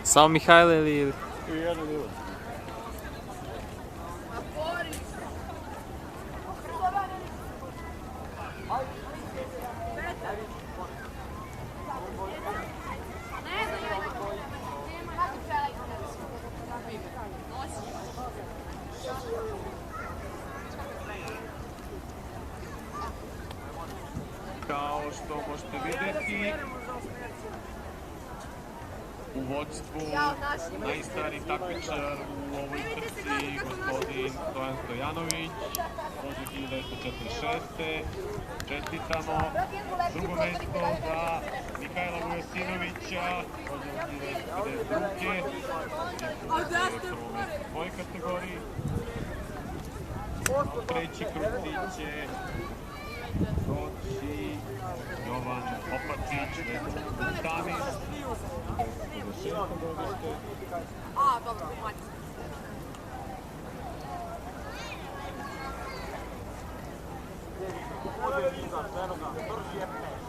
Samo Mihajlo ili... I jedan i drugi. Kao što možete vidjeti, u vodstvu najstariji takmičar u ovoj trci, gospodin Stojan Stojanović, rođen 1946. Čestitamo. Drugo mesto za Mihajla Vujasinovića, rođen 1952. U svojoj kategoriji. Treći krug će doći Jovan Opacić, Stanis, 1996. godište. Bude iza, eno ga, brži je pes.